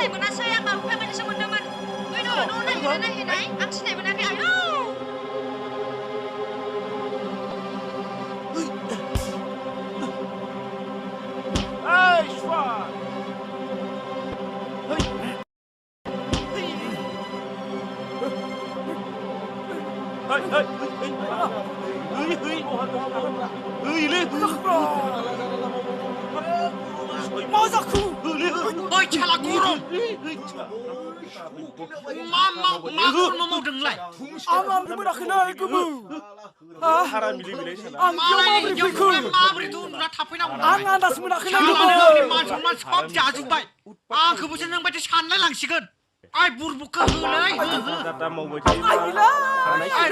सिनाय मोनासै आं माबा बायदिसो मोनदोंमोन ओइ न' नायहैनाय आं सिनाय मोनाखै आयौ मा जाखो ओइ छाला गरम मा गरम मावदोंलाय आं मोनाखैलै गोमो हारा मिलाय साला आं माबोरै फैखो माबोरैथ' उन्दुना थाफैनांगौ आं आन्दाज मोनाखैलै गोमो मान सनमान सब जाजोब्बाय आंखौबोसो नों बायदि सानलाय लांसिगोन आइ बुरबुखौ होलै दादा मावबाय थायो आइ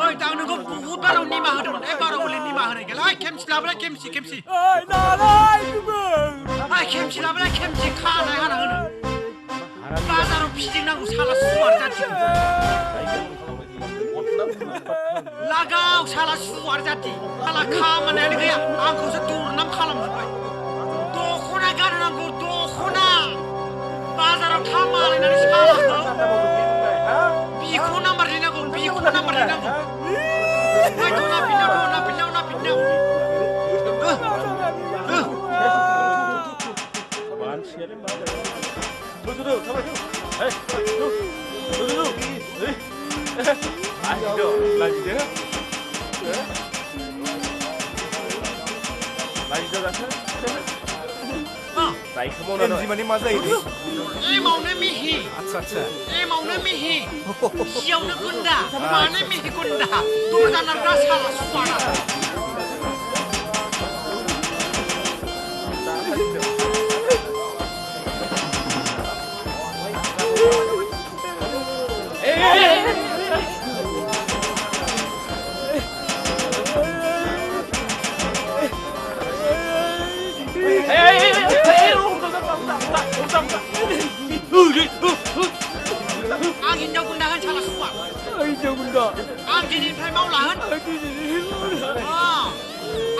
ओइ दा नोंखौ बुहुद बाराव निमा होदोंमोन बाराव हले निमा होनाय गैला ओइ खेमसि लाबोलाय खेमसि ओइ नालाय गोमो ओइ खेमसि लाबोलाय खेमसि खानाय हाना होनो बाजाराव फिदिंनांगौ साला सुवार जाथि लागाव साला सुवार जाथि साला खामानियानो गैया आंखौसो दुरनाम खालामजोब्बाय दख'ना गाननांगौ दख'ना बाजाराव थामालायनानै सालाखौ बिखौ नाम्बार लिरनांगौ नाफिननांगौ माने मा जायो एमावनो मिहि एमावनो मिहि सियावनो गुन्दा माने मिहि गुन्दा दरजा नारग्रा साला सुवारा आं हिन्जाव गुन्दा होन साला सुवा आं दिनैनिफ्राय मावला होन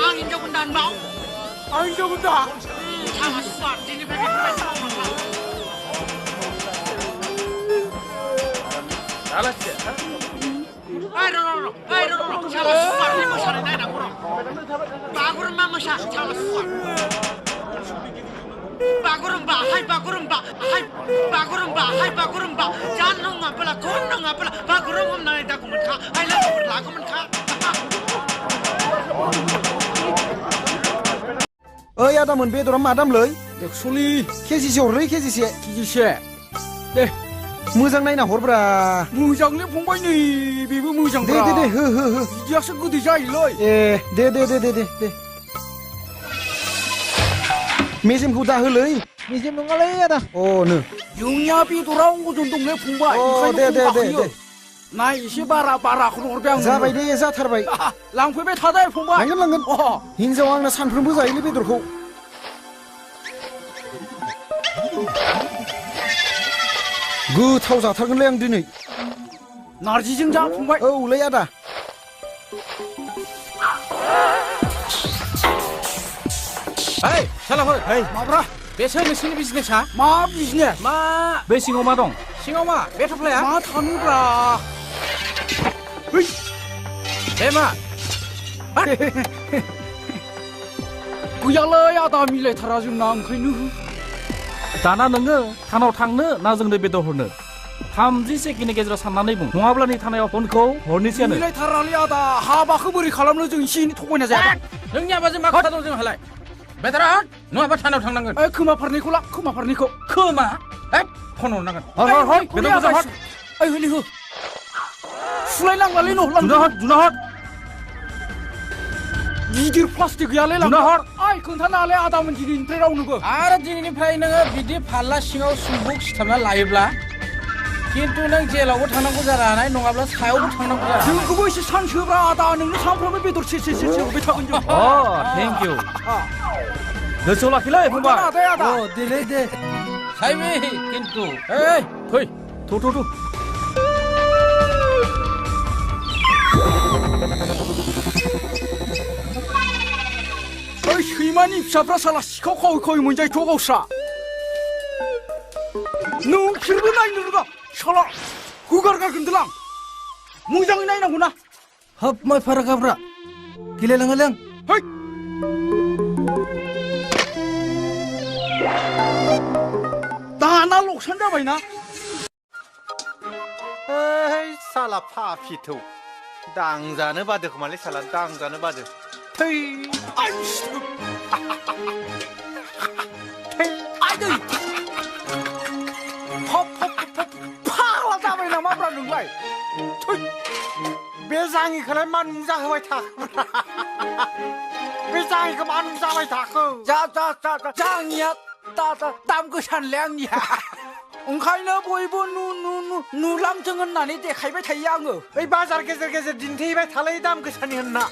आं हिन्जाव गुन्दा होनबाव साला सुवा दिनैनिफ्राय बेफोरबायदि मावनांला साला सुवारनि मोसानाय नायनांगौ र' बागुरुम्बा मोसा साला सुवा बागुरुम्बा जान नङाब्ला खन नङाब्ला बागुरुम हमनानै दागौमोनखा आइ लोगोफोर लागौमोनखा ओइ आदामोन बेदरा मा दामलै 140 केजिसे हरलै केजिसे दे मोजां नायना हरब्रा मोजांलै फंबाय नै बेबो मोजां दे हो बिदियासो गोदै जायोलै ए दे मेजेमखौ दाहोलै मेजेम नङालै आदा नो जोंनिया बेदरा अजन दंलै फंबाय दे नाय एसे बाराखौनो हरबाय आं जाबाय दे जाथारबाय लांफैबाय थादो फंबाय लांगोन हिनजाव आंना सानफ्रोमबो जायोलै बेदरखौ गोथाव जाथारगोनलै आं दिनै नारजिजों जा फंबाय औलै आदा Hei, salamur. Hei, माब्रा Biasa ngesini bisnis ha? मा business Ma, be singo ma dong. Singo ma, be taplay ha? मा थानोब्रा Be ma. गैयालै आदा मिलायथारा जोंना ओंखायनो दाना नोङो थानाव थांनो ना जोंनो बेदर हरनो 30 सेकेन्डनि गेजेराव साननानै बुं नङाब्ला नै थानायाव फनखौ हरनोसैयानो मिलायथारालै आदा हाबाखौ बोरै खालामनो जों एसे एनै थगायना जाया नोंनि आबाजों मा खोथा दं जोंहालाय बेदरा हर नङाबा थानायाव थांनांगोन ओइ खोमा फारनैखौ ला खोमा फारनैखौ खोमा फन हरनांगोन हर बेदरखौ हर ओइ होलै हो सुलायनांलालै न' जुना हर गिदिर प्लास्टिक गैयालै जुना हर आइ खोन्थानालाय आदामोन दिनैनिफ्राय रावनोबो आरो दिनैनिफ्राय नोङो बिदि फाल्ला सिङाव सुम्बुक सिथाबना लायोब्ला खिन्थु नों जेलावबो थांनांगौ जानाय नङाब्ला सायावबो थांनांगौ जानाय जोंखौबो एसे सानसोब्रा आदा नोंनो सानफ्रोमबो बेदर सेरसे होबाय थागोन जों थेंक इउ गोसोआव लाखिलै फंबाय आदा दे साइबि खिन्थु ओइ फै थु ओइ सैमानि फिसाफ्रा साला सिखाव खावै मोनजायोथ' गावस्रा नोंसोरबो नायनो रोङा साला हुगारगारगोनदोलां मोजाङै नायनांगौ ना हाब माय फारागाब्रा गेलेलाङालां है दाना लकसान जाबायना ओइ साला फाफिथौ दांजानो बादो खोमालै साला दांजानो बादो थै आदै फाग्ला जाबाय नामाब्रा नोंलाय बे जाङिखौलाय मानो जाहोबाय थाखो बे जाङिखौ मानो जाबाय थाखो जाङिया दाम गोसानलै आंनिया ओंखायनो बयबो नुलांथों होननानै देखायबाय थायो आङो बै बाजार गेजेर गेजेर दिन्थिबाय थालाय दाम गोसानि होनना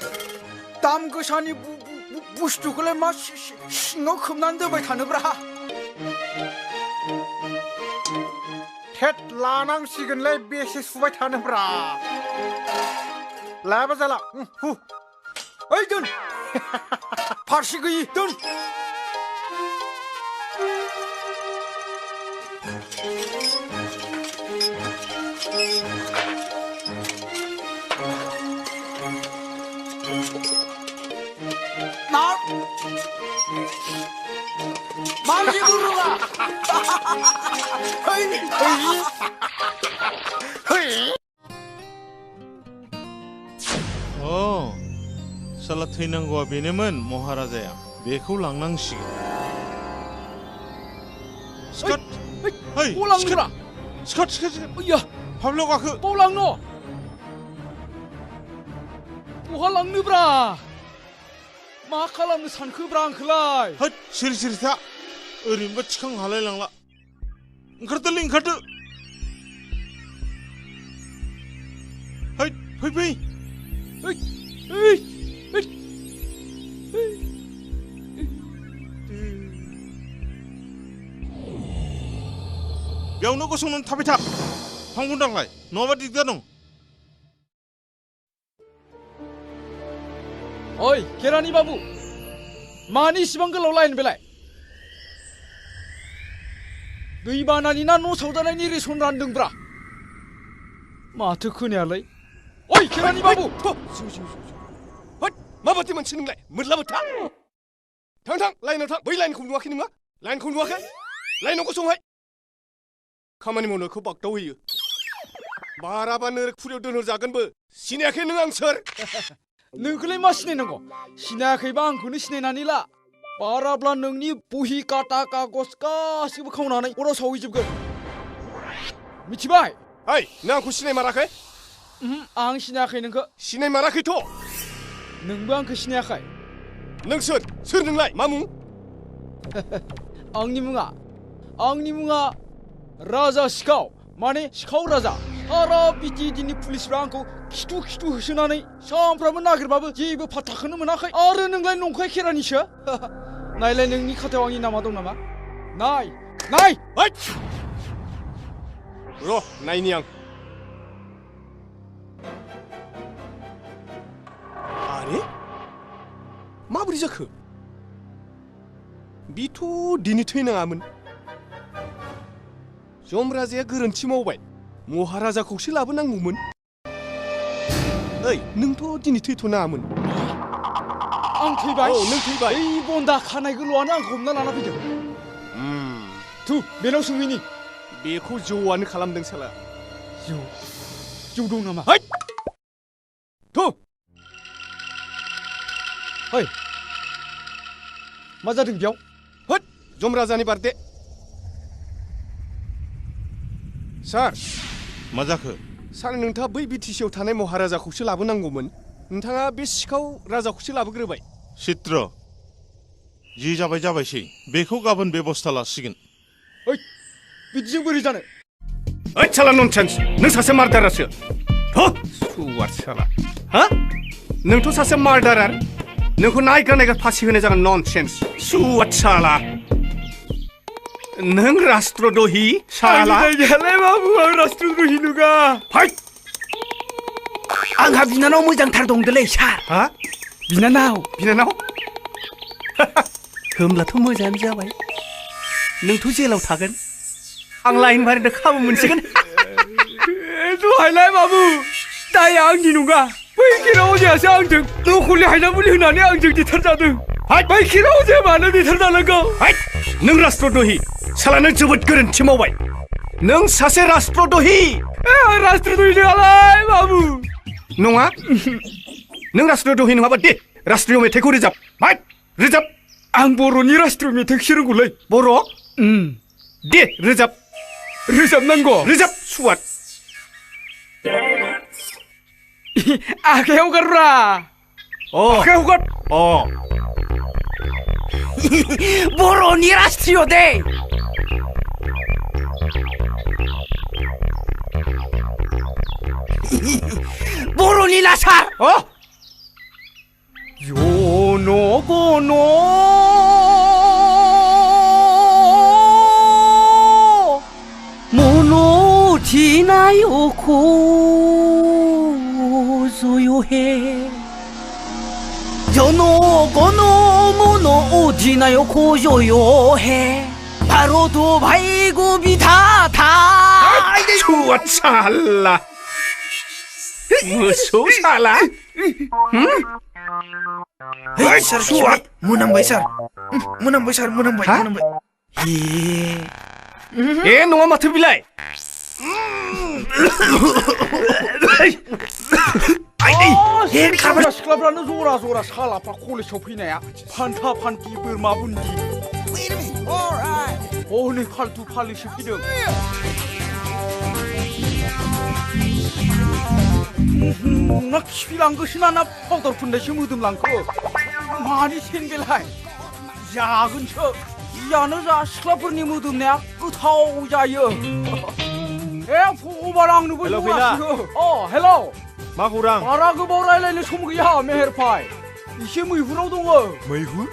दाम गोसानि बुस्थुखौलाय मा सिङाव खोबनानै दोनबाय थानोब्रा थेट लानांसिगोनलै बेसे सुबाय थानोब्रा लायाबा जाला ओइ दोन फारसि गैयि दोन मालिक रोङा साला थैनांगौआ बेनोमोन महाराजाया बेखौ लांनांसिगोन सिखाट hey गलांनोब्रा सिखाट ओइया फाफ्लियाव गाखो बाव लांनो बहा लांनोब्रा मा खालामनो सानखोब्रा आंखौलाय होद सिरि सिरि था ओरैनोबो थिखां हालाय लांला ओंखारदोलै ओंखारदो हैद फै बेयावनो गसंनानै थाबाय था फांगुन्दांलाय नङाबा दिगदार दं ओइ केरानि बाबु मानि इसिबां गोलाव लाइन बेलाय दैबानानि ना न' सावजानायनि रेसन रानदोंब्रा माथो खोनायालै ओइ केरानि बाबु माबादि मानसि नोंलाय मोरला बोथा थां लाइनाव थां बै लाइनखौ नुवाखै नोङो लाइनखौ नुवाखै लाइनाव गसंहाय खामानि मावनोखौ बागदाव होयो बाराबा नोरखुरियाव दोनहरजागोनबो सिनायाखै नों आं सोर नोंखौलाय मा सिनायनांगौ सिनायाखैबा आंखौनो सिनायनानै ला बाराब्ला नोंनि बहि काटा कागज गासिबो खावनानै अराव सावहैजोबगोन मिथिबाय ओइ नों आंखौ सिनायमाराखै आं सिनायाखै नोंखौ सिनायमाराखैथ' नोंबो आंखौ सिनायाखै नों सोर नोंलाय मा मुं आंनि मुङा राजा सिखाव माने सिखाव राजा सारा बिटिडिनि पुलिसफ्रा आंखौ खिथु होसोनानै सानफ्रामबो नागिरबाबो जेबो फात्ताखौनो मोनाखै आरो नोंलाय नंखाय खेरानिसो नायलाय नोंनि खाथायाव आंनि नामा दं नामा नाय र' नायनि आं आरे माबोरै जाखो बिथ' दिनै थैनाङामोन जमराजाया गोरोन्थि मावबाय महाराजाखौसो लाबोनांगौमोन ओइ नोंथ' दिनै थैथ'नाङामोन आं थैबाय औ नों थैबाय ओइ बन्दा खानाय गोलावआनो आंखौ हमना लाना फैदों बेनाव सोंहैनि बेखौ जौआनो खालामदों साला जौ दं नामा ओइ मा जादों बेयाव होद जमराजानि बार्डे सार मा जाखो सार नोंथाङा बै बिटिसिआव थानाय महाराजाखौसो लाबोनांगौमोन नोंथाङा बे सिखाव राजाखौसो लाबोग्रोबाय चित्र जि जाबायसै बेखौ गाबोन बेबस्था लासिगोन ओइ बिदिजों बोरै जानो ओइ साला ननसेन्स नों सासे मार्डारारसो सुवार साला हा नोंथ' सासे मार्डारार नोंखौ नायगा फासि होनाय जागोन ननसेन्स सुवार साला नों राष्ट्रद्रही साला बाबु आं राष्ट्रद्रही नङा फाइट आंहा बिनानाव मोजांथार दंदोलै सार हा बिनानाव होमब्लाथ' मोजाङानो जाबाय नोंथ' जेलाव थागोन आं लाइन बारिनो खाबु मोनसिगोन दहायलाय बाबु दाया आंनि नङा बै खेराव अजायासो आंजों दखलनि हायना मुलि होनानै आंजों दिथारजादों बै खेराव अजाया मानो दिथारजानांगौ नों राष्ट्रद्रहि साला नों जोबोद गोरोन्थि मावबाय नों सासे राष्ट्रद्रहि राष्ट्रद्रहि नङालाय बाबु नङा नों राष्ट्रद्रहि नङाबा दे राष्ट्रीय मेथाइखौ रोजाब रोजाब आं बर'नि राष्ट्रीय मेथाइखौसो रोंगौलै बर' दे रोजाब रोजाबनांगौ रोजाब सुवाद आखाइ हगारब्रा आखाइ हगार बर'नि राष्ट्रीय दे बर'नि लासार जन गन मन थिनायखौ जयहे जन गन मन थिनायखौ जयहे भारत भाइगु बिधाता सुवाद साला मोसौ साला सार सुवाद मोनामबाय सार मोनामबाय नङा माथो बिलाय सिख्लाफ्रानो जरा जरा सालाफ्रा कलेजाव फैनाया फान्था फान्थि बोरमा बुन्दि हनै फाल्थु फालिसो फैदों ना खिफिलांगोसोना ना पाउडार फुननायसो मोदोमलांखो मानि सेन बेलाय जागोनसो जियानो जा सिख्लाफोरनि मोदोमनाया गोथाव जायो भगबान आंनोबो हेलौ मा खौरां बारा गोबाव रायलायनो सम गैया मेहेर भाइ एसे मैहुराव दङ मैहुर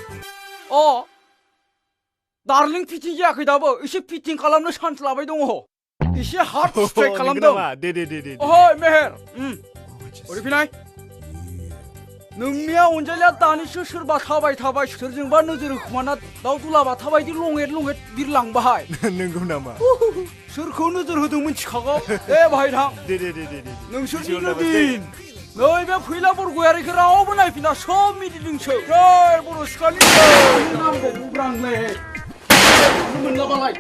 दार्लिं फिटिं जायाखै दाबो एसे फिटिं खालामनो चान्स लाबाय दङ एसे हार्ड स्ट्राइक खालामदों दे ओइ मेहेर ओरै फैनाय नोंनिया अनजालिया दानिसो सोरबा थाबाय सोरजोंबा नोजोर होखुमाना दाउ दुलाबाथा बायदि लङेट बिरलांबाय नंगौ नामा सोरखौ नोजोर होदों मिथिखागौ बाहाय थां दे नोंसोरनिनो दिन नैबे फैला बरगयारिखौ रावबो नायफिना सब मिदिदोंसो जै बर' सिख्लानि नामखौ बुंब्रांले मोनलाबालाय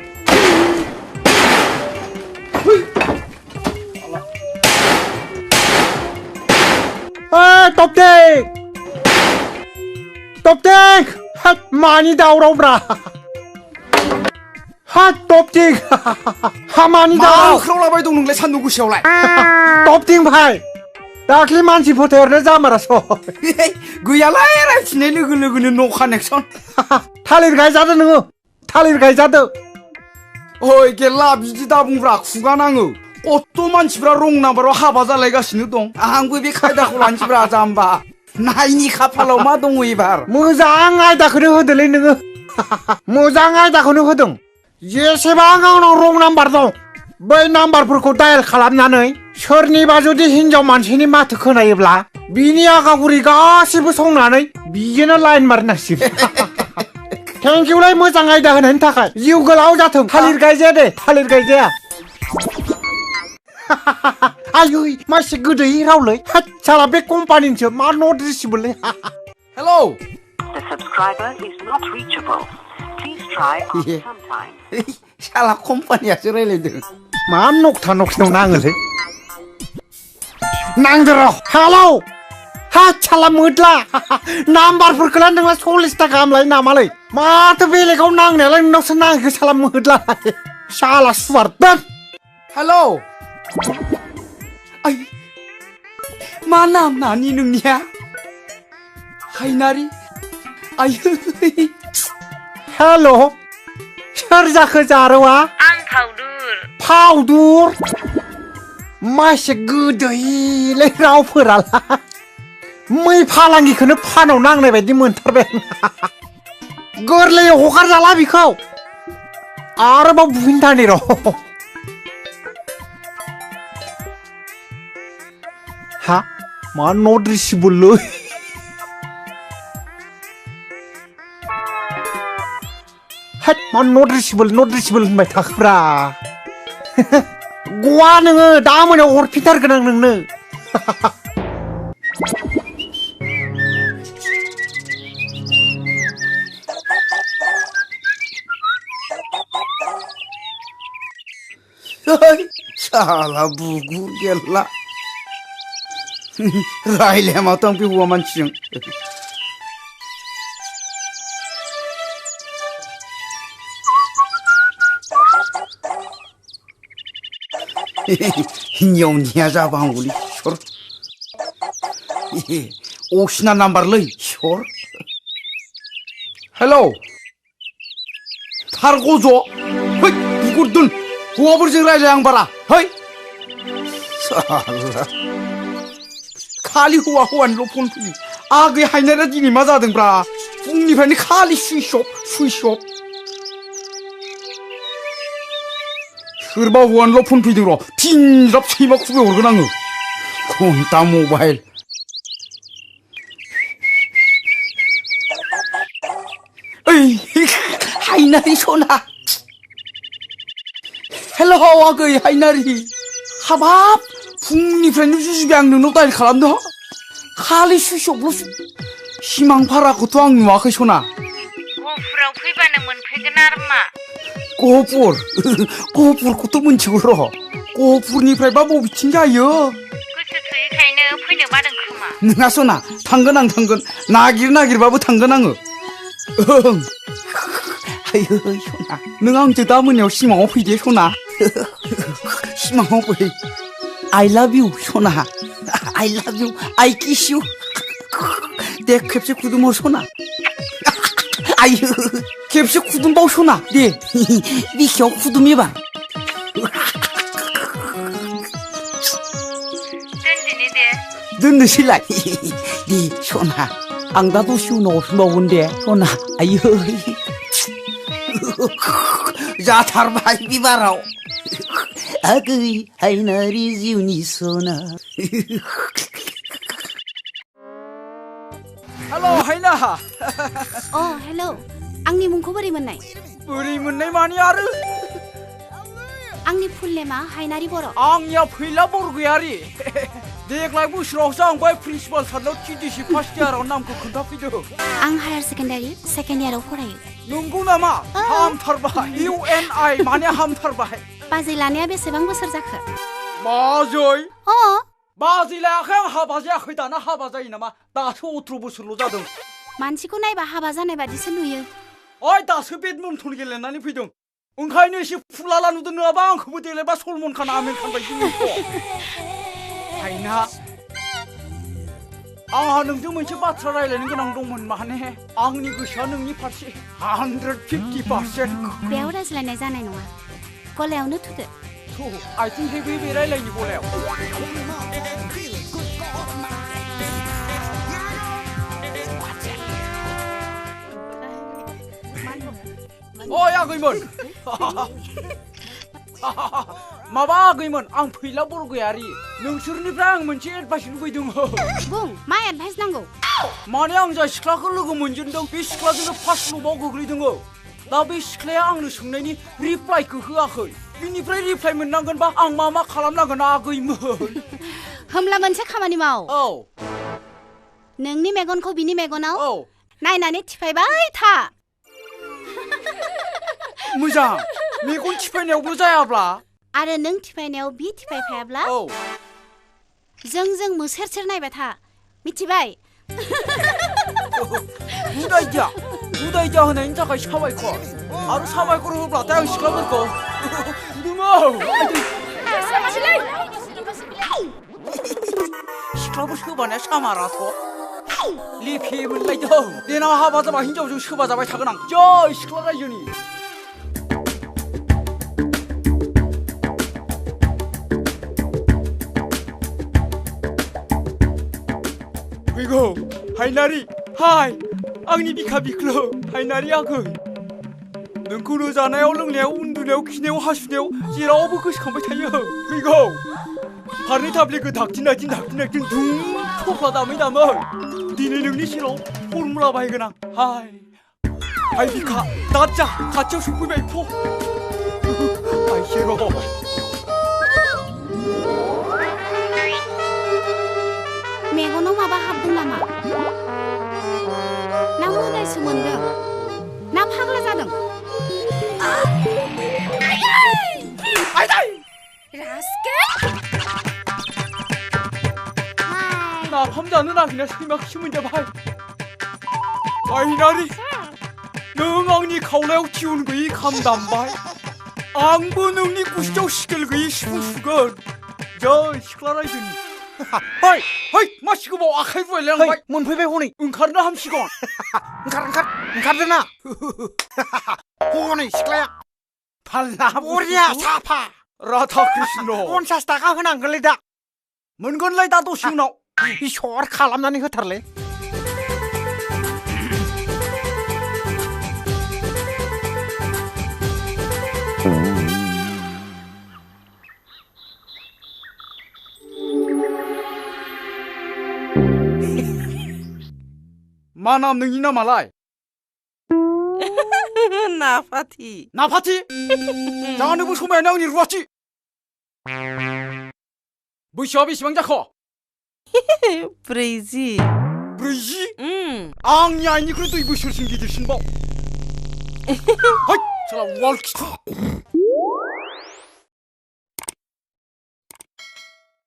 टपटेक मानि दावरावब्रा टपटिं मानि दावराव होख्रावलाबाय दं नोंलाय सान्दुं गोसायावलाय टपटिं भाइ दाख्लि मानसि फोथायहरनो जामारास गैयालाय रायथिनाय लोगो लोगोनो न' कानेक्सन थालिर गायजादो नोङो थालिर गायजादो ओइ गेल्ला बिदि दा बुंब्रा खुगा नाङो कत मानसिफ्रा रं नाम्बाराव हाबा जालायगासिनो दं आंबो बे खायदाखौ लानोसैब्रा जाम्बा नायनि खाफालाव मा दङ एबार मोजां आयदाखौनो होदोलै नोङो मोजां आयदाखौनो होदों जेसेबां आंनाव रं नाम्बार दं बै नाम्बारफोरखौ डायेल खालामनानै सोरनिबा जुदि हिनजाव मानसिनि माथो खोनायोब्ला बिनि आगागुरि गासिबो संनानै बिजोंनो लाइन मारिनांसिगोन थेंकिउलाय मोजां आयदा होनायनि थाखाय जिउ गोलाव जाथों थालिर गायजाया दे थालिर गायजाया आयै मासे गोदै रावलै साला बे कम्पानिनिसो मा नट रिसिबोलै hello The subscriber is not reachable. Please try after some time. साला कम्पानियासो रायलायदों मा नक्टायाव नाङोलै नांदो र' हेलौ साला मोदला नाम्बारफोरखौलाय नोंलाय 40 गाहाम लायो नामालै माथो बेलेगाव नांनायालाय नोंनावसो नाङो साला मोदला साला सुवार हेलौ आय मा नाम नानि नोंनिया हायनारि आयै हेल' सोर जाखो जारौआ आं फावदुर मासे गोदैलै रावफोरालाय मै फालांगिखौनो फानाव नांनाय बायदि मोनथारबाय गोरलैयै हगारजाला बिखौ आरोबाव बुहैनो थानि र' मा नट रिसिबोलै मा नट रिसिबोल होनबाय थाखोब्रा गवा नोङो दा मोनायाव हरफिनथारगोन आं नोंनो साला बुगुर गेला रायलाया माथो आं बे हौवा मानसिजों हिन्जावनिया जाबा हामगौलै सर असिना नाम्बारलै सर हेलौ थार गज' है बुगुर दोन हौवाफोरजों रायलाय आं बारा है साला खालि हौवानिल' फन फैयो आगै हायनारा दिनै मा जादोंब्रा फुंनिफ्रायनो खालि सुइस अफ सोरबा हौवानिल' फन फैदों र' फिनज्राब सैमा खुबै हरगोन आङो घन्टा मबाइल ओइ हायनारि सना हेल' आगै हायनारि हाबाब फुंनिफ्रायनो जुजिबाय आं नोंनाव दाइल खालामदों खालि सुइस अफल'सो सिमां भाराखौथ' आं नुवाखै सना गहपुराव फैबानो मोनफैगोन आरो मा गहपुरखौथ' मोनथिगौ र' गहपुरनिफ्रायबा बबेथिं जायो गोसो थोयैखायनो फैनो बादों खोमा नोङा सना थांगोन आं थांगोन नागिरबाबो थांगोन आङो ओं आयै सना नों आंजों दा मोनायाव सिमाङाव फैदे सना सिमाङाव फै I love you सना I love you I kiss you दे खेबसे खुदुमहर सना आयो खेबसे खुदुमबाव सना दे बिखायाव खुदुम एबार दोनदिनि दे दोननोसैलाय दे सना आं दा दसे उनाव हरफिनबावगोन दे सना आयो जाथारबाय बिबाराव आगै हायनारि जिउनि सना हेल' हायना हेलौ आंनि मुंखौ बोरै मोननाय मानि आरो आंनि फुल नेमा हायनारि बर' आंनिया फैला बरगयारि देग्लाय बोसोरावसो आं बै प्रिन्सिपाल सारनाव TDC फार्स्ट इयाराव नामखौ खोन्थाफैदों आं हायार सेकेन्डारि सेकेन्ड इयाराव फरायो नंगौ नामा हामथारबाय UNI माने हामथारबाय बाजै लानाया बेसेबां बोसोर जाखो बाजै बाजै लायाखै आं हाबा जायाखै दाना हाबा जायो नामा दासो 18 बोसोरल' जादों मानसिखौ नायबा हाबा जानाय बादिसो नुयो ओइ दासो बेडमिन्टन गेलेनानै फैदों ओंखायनो एसे फुलाला नुदों नङाबा आंखौबो देलायबा सलमन खान आमिर खान बायदि नुयो हायना आंहा नोंजों मोनसे बाथ्रा रायलायनो गोनां दंमोन माने आंनि गोसोआ नोंनि फारसे 150% बेयाव रायज्लायनाय जानाय नङा गलायावनो थुदो आथिं हेबे रायलायनि गलायाव ओइ आगैमोन माबा आगैमोन आं फैला बरगयारि नोंसोरनिफ्राय आं मोनसे एडभाइस लुबैदों बुं मा एडभाइस नांगौ माने आं जाय सिख्लाखौ लोगो मोनजेनदों बे सिख्लाजोंनो फार्स्ट लभआव गोग्लैदों दा बे सिख्लाया आंनो सोंनायनि रिप्लाइखौ होआखै बिनिफ्राय रिप्लाइ मोननांगोनबा आं मा खालामनांगोन आगैमोन होमब्ला मोनसे खामानि माव औ नोंनि मेगनखौ बिनि मेगनाव नायनानै थिफायबाय था मोजां मेगन थिफायनायावबो जायाब्ला आरो नों थिफायनायाव बि थिफायफायाब्ला जों मोसेर सेर नायबाय था मिथिबाय गुड आइडिया होनायनि थाखाय साबायखर आरो साबायखर होब्लाथाय आं सिख्लाफोरखौ सिख्लाफोर सोबानाया सामाराथ' लेफे मोनलायदों देनां हाबा जाबा हिनजावजों सोबा जाबाय थागोन आं जय सिख्ला रायजोनि फैगौ हायनारि हाय आंनि बिखा बिख्लो हायनारि आगै नोंखौनो जानायाव लोंनायाव उन्दुनायाव खिनायाव हासुनायाव जेरावबो गोसोखांबाय थायो फैगौ फारनै थाब्लेखौ धाकथिं धुम थफ्ला दामै दिनै नोंनि सेराव फर्मुला बाहायगोन आं हाय बिखा दाद जा खाथियाव सफैबाय हायसे र' नामा ना मोदायसो मोनदों ना फाग्ला जादों 나밤 자는 아기나 생각 힘은데 발 아이나리 능 आंनि खावलायाव थिउन गैयि खाम दामबाय आंबो नोंनि गुस्थियाव सिकेल गैयि सिफुं सुगोन जै सिख्ला रायजोनि है है मा सिगोबाव आखाइ रुवायलांबाय मोनफैबाय हनै ओंखारनो हामसिगौ ओंखारदो ना हनै सिख्लाया फाल्ला बरिया साफा राधा कृष्ण 50 थाखा होनांगोनलै दा मोनगोनलाय दा दसे उनाव इसर खालामनानै होथारलै मा नाम नोंनि नामालाय नाफाथि नाफाथि जानोबो समायानो आंनि रुवाथि बैसोआ बेसेबां जाखो 40 40 आंनि आइनिख्रुइ 2 बोसोरसिम गिदिरसिनबाव है साला वाल खिथु